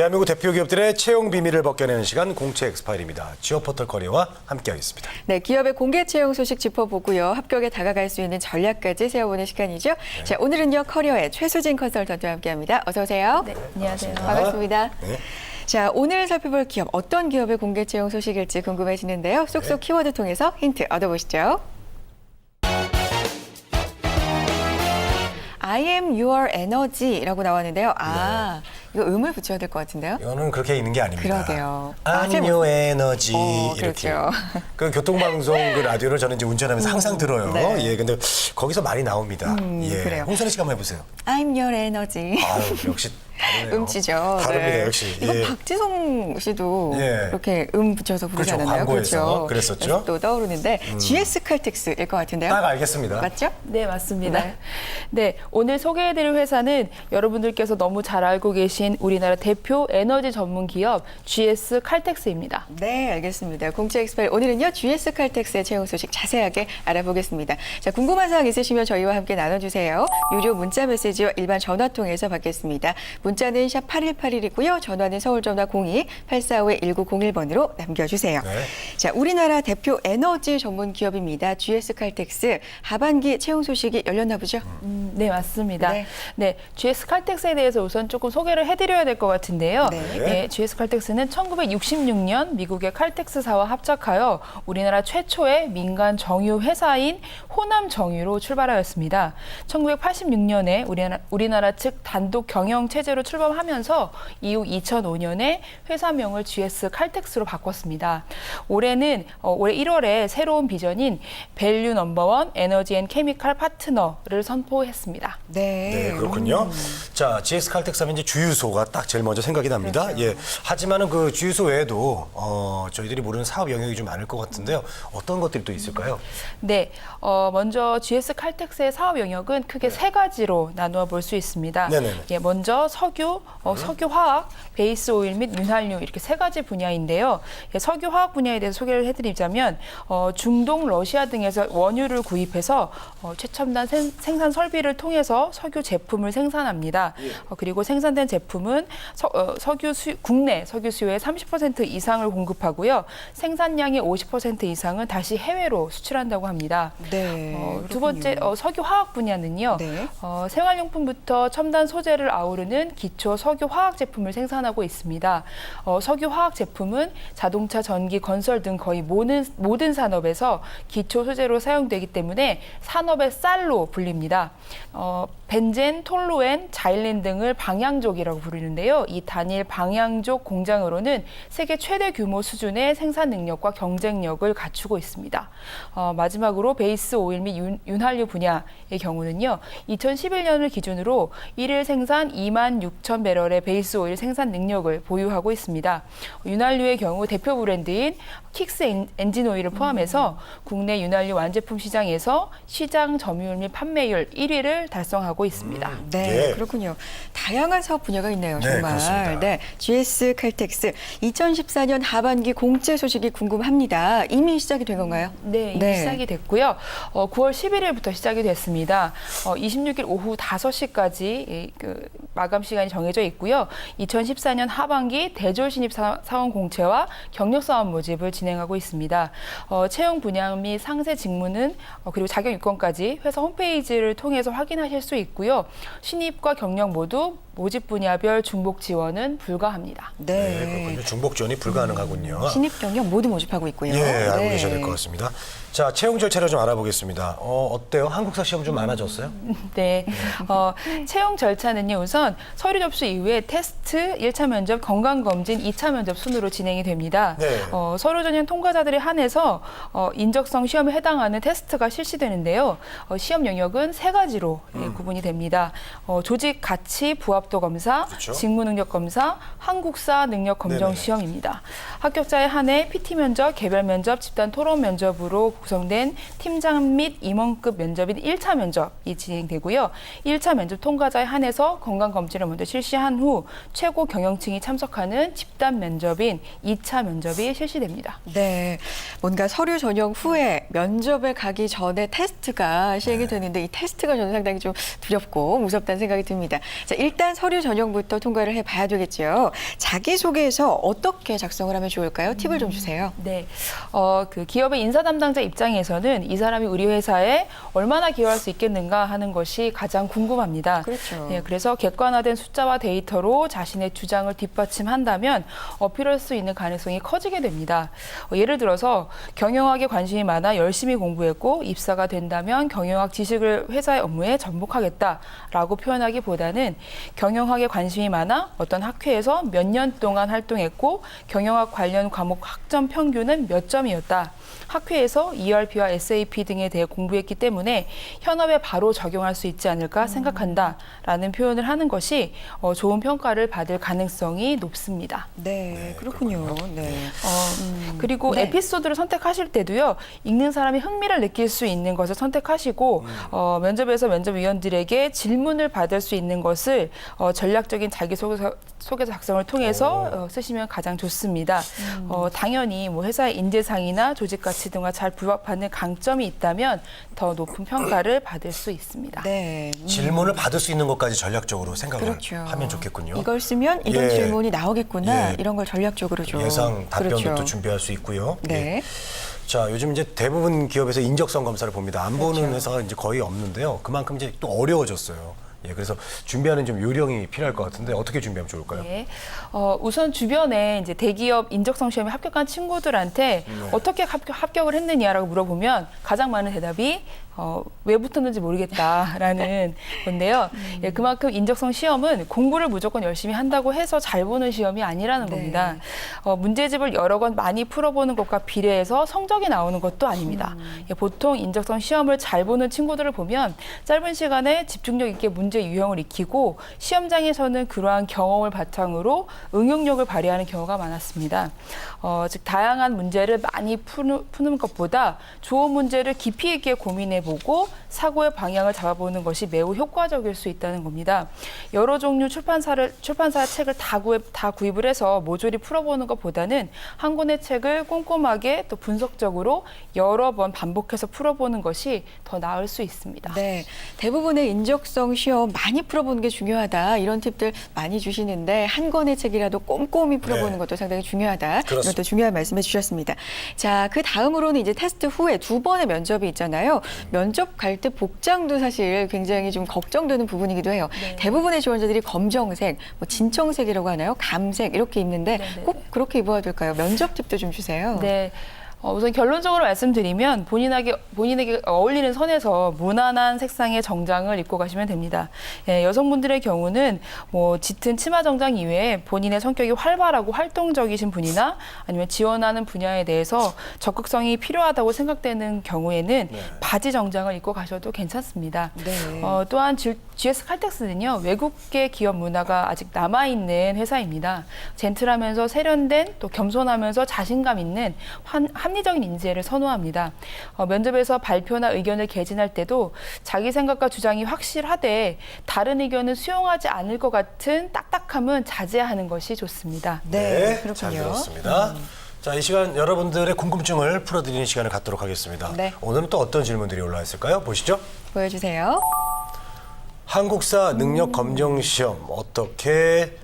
대한민국 대표 기업들의 채용 비밀을 벗겨내는 시간 공채 엑스파일입니다. 지오포털 커리어와 함께하겠습니다. 네, 기업의 공개 채용 소식 짚어보고요. 합격에 다가갈 수 있는 전략까지 세워보는 시간이죠. 네. 자, 오늘은요 커리어의 최수진 컨설턴트와 함께합니다. 어서 오세요. 네, 안녕하세요. 반갑습니다. 네. 자, 오늘 살펴볼 기업 어떤 기업의 공개 채용 소식일지 궁금해지는데요. 쏙쏙 키워드 통해서 힌트 얻어보시죠. I am your energy라고 나왔는데요. 이거 음을 붙여야 될 것 같은데요. 이거는 그렇게 있는 게 아닙니다. 그러게요. I'm your energy 이렇게. 그렇죠. 그 교통방송 그 라디오를 저는 이제 운전하면서 항상 들어요. 네. 예, 근데 거기서 많이 나옵니다. 예. 그래요. 홍선희 씨가 한번 해보세요. I'm your energy. 아유, 역시 다르네요. 음치죠. 다릅니다, 역시. 이건 예. 박지성 씨도 예. 이렇게 붙여서 부르지 그렇죠, 않았나요? 광고에서 그랬었죠. 그래서 또 떠오르는데 GS 칼텍스일 것 같은데요. 딱 알겠습니다. 맞죠? 네, 맞습니다. 네. 네, 오늘 소개해드릴 회사는 여러분들께서 너무 잘 알고 계신 우리나라 대표 에너지 전문 기업 GS 칼텍스입니다. 네, 알겠습니다. 공채 엑스파일 오늘은요 GS 칼텍스의 채용 소식 자세하게 알아보겠습니다. 자, 궁금한 사항 있으시면 저희와 함께 나눠주세요. 유료 문자 메시지와 일반 전화 통해서 받겠습니다. 문자는 샵 8181이고요. 전화는 서울 전화 02-845-1901번으로 남겨주세요. 네. 자, 우리나라 대표 에너지 전문 기업입니다. GS 칼텍스 하반기 채용 소식이 열렸나 보죠? 네, 맞습니다. 네. 네, GS 칼텍스에 대해서 우선 조금 소개를 해드려야 될 것 같은데요. 네. GS 칼텍스는 1966년 미국의 칼텍스사와 합작하여 우리나라 최초의 민간 정유 회사인 호남 정유로 출발하였습니다. 1986년에 우리나라 측 단독 경영 체제로 출범하면서 이후 2005년에 회사명을 GS 칼텍스로 바꿨습니다. 올해 1월에 새로운 비전인 밸류 넘버원 에너지 앤 케미칼 파트너를 선포했습니다. 네, 그렇군요. 자, GS 칼텍스 하면 이제 주유소가 딱 제일 먼저 생각이 납니다. 그렇죠. 예. 하지만은 그 주유소 외에도 저희들이 모르는 사업 영역이 좀 많을 것 같은데요. 어떤 것들이 또 있을까요? 네, 먼저 GS 칼텍스의 사업 영역은 크게 세 가지로 나누어 볼 수 있습니다. 네네네. 예, 먼저 석유, 석유화학, 베이스 오일 및 윤활유 이렇게 세 가지 분야인데요. 예, 석유화학 분야에 대해서 소개를 해드리자면 중동, 러시아 등에서 원유를 구입해서 최첨단 생산 설비를 통해서 석유 제품을 생산합니다. 그리고 생산된 제품은 국내 석유 수요의 30% 이상을 공급하고요. 생산량의 50% 이상은 다시 해외로 수출한다고 합니다. 네. 두 번째 석유화학 분야는요. 네. 생활용품부터 첨단 소재를 아우르는 기초 석유화학 제품을 생산하고 있습니다. 석유화학 제품은 자동차, 전기, 건설 등 거의 모든 산업에서 기초 소재로 사용되기 때문에 산업의 쌀로 불립니다. 벤젠, 톨루엔, 자일린 등을 방향족이라고 부르는데요. 이 단일 방향족 공장으로는 세계 최대 규모 수준의 생산 능력과 경쟁력을 갖추고 있습니다. 마지막으로 베이스 오일 및 윤활유 분야의 경우는요. 2011년을 기준으로 일일 생산 2만 6천 배럴의 베이스 오일 생산 능력을 보유하고 있습니다. 윤활유의 경우 대표 브랜드인 킥스 엔진 오일을 포함해서 국내 윤활유 완제품 시장에서 시장 점유율 및 판매율 1위를 달성하고 있습니다. 네, 예. 그렇군요. 다양한 사업 분야가 있네요, 네, 정말. 그렇습니다. 네, GS 칼텍스 2014년 하반기 공채 소식이 궁금합니다. 이미 시작이 된 건가요? 네, 이미 시작이 됐고요. 9월 11일부터 시작이 됐습니다. 26일 오후 5시까지 그 마감 시간이 정해져 있고요. 2014년 하반기 대졸 신입 사원 공채와 경력 사원 모집을 진행하고 있습니다. 채용 분야 및 상세 직무는 그리고 자격 요건까지 회사 홈페이지를 통해서 확인하실 수 있고요. 신입과 경력 모두 모집 분야별 중복 지원은 불가합니다. 네, 그렇군요. 중복 지원이 불가능하군요. 신입 경력 모두 모집하고 있고요. 예, 알고 네. 계셔야 될 것 같습니다. 자, 채용 절차를 좀 알아보겠습니다. 어때요? 한국사 시험 좀 많아졌어요? 네, 채용 절차는요. 우선 서류 접수 이후에 테스트, 1차 면접, 건강검진, 2차 면접 순으로 진행이 됩니다. 네. 서류 전형 통과자들에 한해서 인적성 시험에 해당하는 테스트가 실시되는데요. 시험 영역은 세 가지로 구분이 됩니다. 조직 가치 부합도 검사, 그렇죠. 직무 능력 검사, 한국사 능력 검정 네네. 시험입니다. 합격자에 한해 PT 면접, 개별 면접, 집단 토론 면접으로 구성된 팀장 및 임원급 면접인 1차 면접이 진행되고요. 1차 면접 통과자에 한해서 건강검진을 먼저 실시한 후 최고 경영층이 참석하는 집단 면접인 2차 면접이 실시됩니다. 네, 뭔가 서류 전형 후에 면접에 가기 전에 테스트가 시행이 되는데 이 테스트가 저는 상당히 좀 두렵고 무섭다는 생각이 듭니다. 자, 일단 서류 전형부터 통과를 해봐야 되겠죠. 자기소개서 어떻게 작성을 하면 좋을까요? 팁을 좀 주세요. 네, 그 기업의 인사 담당자 입장에서는 이 사람이 우리 회사에 얼마나 기여할 수 있겠는가 하는 것이 가장 궁금합니다. 그렇죠. 네, 그래서 객관화된 숫자와 데이터로 자신의 주장을 뒷받침한다면 어필할 수 있는 가능성이 커지게 됩니다. 예를 들어서 경영학에 관심이 많아 열심히 공부했고 입사가 된다면 경영학 지식을 회사의 업무에 접목하겠다라고 표현하기보다는 경영학에 관심이 많아 어떤 학회에서 몇 년 동안 활동했고 경영학 관련 과목 학점 평균은 몇 점이었다. 학회에서 ERP와 SAP 등에 대해 공부했기 때문에 현업에 바로 적용할 수 있지 않을까 생각한다라는 표현을 하는 것이 좋은 평가를 받을 가능성이 높습니다. 네, 그렇군요. 네. 그리고 네. 에피소드를 선택하실 때도요, 읽는 사람이 흥미를 느낄 수 있는 것을 선택하시고, 면접에서 면접위원들에게 질문을 받을 수 있는 것을 전략적인 자기소개서 작성을 통해서 쓰시면 가장 좋습니다. 당연히 뭐 회사의 인재상이나 조직 가치 등과 잘 부합하는 강점이 있다면 더 높은 평가를 받을 수 있습니다. 네. 질문을 받을 수 있는 것까지 전략적으로 생각을 그렇죠. 하면 좋겠군요. 이걸 쓰면 이런 예. 질문이 나오겠구나. 예. 이런 걸 전략적으로 좀. 예상 답변도 그렇죠. 또 준비할 수 있고요. 네. 예. 자, 요즘 이제 대부분 기업에서 인적성 검사를 봅니다. 안 보는 그렇죠. 회사가 이제 거의 없는데요. 그만큼 이제 또 어려워졌어요. 예, 그래서 준비하는 좀 요령이 필요할 것 같은데 어떻게 준비하면 좋을까요? 네. 우선 주변에 이제 대기업 인적성 시험에 합격한 친구들한테 어떻게 합격을 했느냐라고 물어보면 가장 많은 대답이 왜 붙었는지 모르겠다라는 건데요. 예, 그만큼 인적성 시험은 공부를 무조건 열심히 한다고 해서 잘 보는 시험이 아니라는 네. 겁니다. 문제집을 여러 권 많이 풀어보는 것과 비례해서 성적이 나오는 것도 아닙니다. 예, 보통 인적성 시험을 잘 보는 친구들을 보면 짧은 시간에 집중력 있게 문제 유형을 익히고 시험장에서는 그러한 경험을 바탕으로 응용력을 발휘하는 경우가 많았습니다. 즉 다양한 문제를 많이 푸는 것보다 좋은 문제를 깊이 있게 고민해보고 사고의 방향을 잡아보는 것이 매우 효과적일 수 있다는 겁니다. 여러 종류 출판사 책을 다 구입을 해서 모조리 풀어보는 것보다는 한 권의 책을 꼼꼼하게 또 분석적으로 여러 번 반복해서 풀어보는 것이 더 나을 수 있습니다. 네, 대부분의 인적성 시험 많이 풀어보는 게 중요하다. 이런 팁들 많이 주시는데 한 권의 책이라도 꼼꼼히 풀어보는 네. 것도 상당히 중요하다. 그렇습니다. 이런 또 중요한 말씀해 주셨습니다. 자, 그 다음으로는 이제 테스트 후에 두 번의 면접이 있잖아요. 면접 갈 때 복장도 사실 굉장히 좀 걱정되는 부분이기도 해요. 네. 대부분의 지원자들이 검정색, 뭐 진청색이라고 하나요? 감색 이렇게 입는데 네네네. 꼭 그렇게 입어야 될까요? 면접 팁도 좀 주세요. 네. 우선 결론적으로 말씀드리면 본인에게 어울리는 선에서 무난한 색상의 정장을 입고 가시면 됩니다. 예, 여성분들의 경우는 뭐 짙은 치마 정장 이외에 본인의 성격이 활발하고 활동적이신 분이나 아니면 지원하는 분야에 대해서 적극성이 필요하다고 생각되는 경우에는 바지 정장을 입고 가셔도 괜찮습니다. 네. 또한 GS 칼텍스는요, 외국계 기업 문화가 아직 남아있는 회사입니다. 젠틀하면서 세련된 또 겸손하면서 자신감 있는 합리적인 인재를 선호합니다. 면접에서 발표나 의견을 개진할 때도 자기 생각과 주장이 확실하되 다른 의견은 수용하지 않을 것 같은 딱딱함은 자제하는 것이 좋습니다. 네, 잘 그렇군요. 들었습니다. 자, 이 시간 여러분들의 궁금증을 풀어드리는 시간을 갖도록 하겠습니다. 네. 오늘은 또 어떤 질문들이 올라와 있을까요? 보시죠. 보여주세요. 한국사 능력 검정 시험 어떻게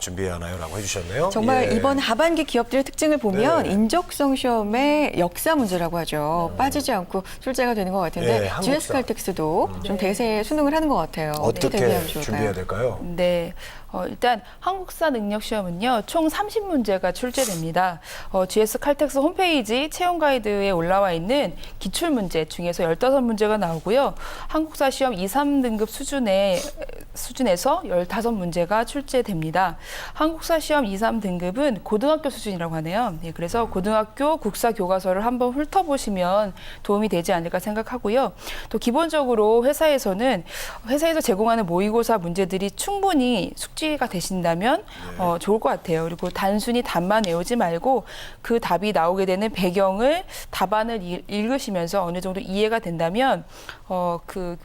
준비해야 하나요? 라고 해주셨네요. 정말 예. 이번 하반기 기업들의 특징을 보면 네. 인적성 시험의 역사 문제라고 하죠. 빠지지 않고 출제가 되는 것 같은데 예, 한국사. GS 칼텍스도 좀 대세에 수능을 하는 것 같아요. 어떻게 대비하면 좋을까요? 준비해야 될까요? 네. 일단 한국사 능력 시험은요, 총 30문제가 출제됩니다. GS 칼텍스 홈페이지 채용 가이드에 올라와 있는 기출문제 중에서 15문제가 나오고요. 한국사 시험 2, 3등급 수준에서 15문제가 출제됩니다. 한국사 시험 2, 3등급은 고등학교 수준이라고 하네요. 네, 그래서 고등학교 국사 교과서를 한번 훑어보시면 도움이 되지 않을까 생각하고요. 또 기본적으로 회사에서 제공하는 모의고사 문제들이 충분히 숙지가 되신다면 좋을 것 같아요. 그리고 단순히 답만 외우지 말고 그 답이 나오게 되는 배경을 답안을 읽으시면서 어느 정도 이해가 된다면 그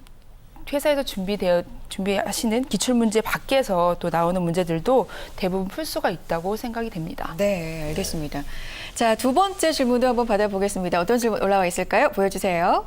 회사에서 준비하시는 기출문제 밖에서 또 나오는 문제들도 대부분 풀 수가 있다고 생각이 됩니다. 네, 알겠습니다. 자, 두 번째 질문도 한번 받아보겠습니다. 어떤 질문 올라와 있을까요? 보여주세요.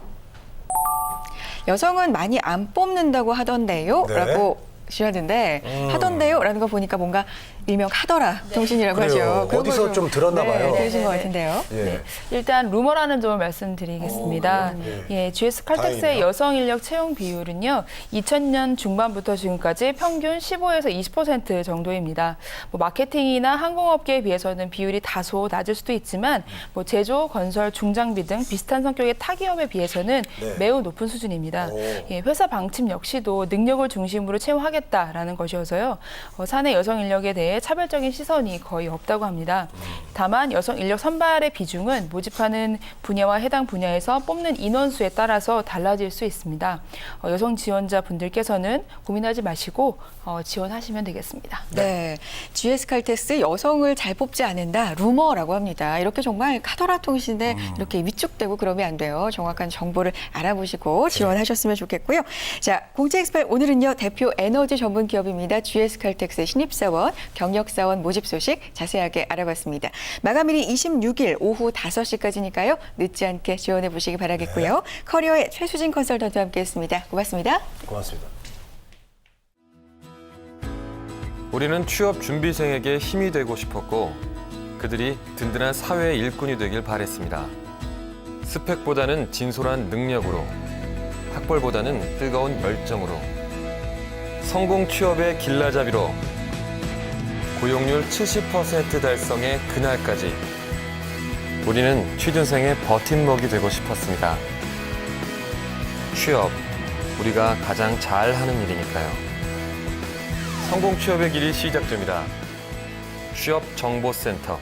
여성은 많이 안 뽑는다고 하던데요? 네. 라고 지었는데 하던데요라는 거 보니까 뭔가 일명 하더라 통신이라고 그래요. 하죠. 그런 어디서 걸 좀 들었나 봐요. 들으신 것 네. 같은데요. 예. 네, 일단 루머라는 점을 말씀드리겠습니다. 그래요? 예, GS 칼텍스의 다행이네요. 여성 인력 채용 비율은요, 2000년 중반부터 지금까지 평균 15에서 20% 정도입니다. 뭐 마케팅이나 항공업계에 비해서는 비율이 다소 낮을 수도 있지만, 뭐 제조, 건설, 중장비 등 비슷한 성격의 타 기업에 비해서는 네. 매우 높은 수준입니다. 오. 예, 회사 방침 역시도 능력을 중심으로 채용하겠다라는 것이어서요, 사내 여성 인력에 대해 차별적인 시선이 거의 없다고 합니다. 다만 여성 인력 선발의 비중은 모집하는 분야와 해당 분야에서 뽑는 인원수에 따라서 달라질 수 있습니다. 여성 지원자 분들께서는 고민하지 마시고 지원하시면 되겠습니다. 네, GS 칼텍스 여성을 잘 뽑지 않는다 루머라고 합니다. 이렇게 정말 카더라 통신에 이렇게 위축되고 그러면 안 돼요. 정확한 정보를 알아보시고 지원하셨으면 좋겠고요. 자, 공채 엑스팔 오늘은요 대표 에너지 전문 기업입니다. GS 칼텍스 신입사원, 경력사원 모집 소식 자세하게 알아봤습니다. 마감일이 26일 오후 5시까지니까요. 늦지 않게 지원해 보시기 바라겠고요. 커리어의 최수진 컨설턴트와 함께했습니다. 고맙습니다. 고맙습니다. 우리는 취업 준비생에게 힘이 되고 싶었고 그들이 든든한 사회의 일꾼이 되길 바랬습니다. 스펙보다는 진솔한 능력으로, 학벌보다는 뜨거운 열정으로, 성공 취업의 길라잡이로, 고용률 70% 달성의 그날까지 우리는 취준생의 버팀목이 되고 싶었습니다. 취업, 우리가 가장 잘하는 일이니까요. 성공 취업의 길이 시작됩니다. 취업정보센터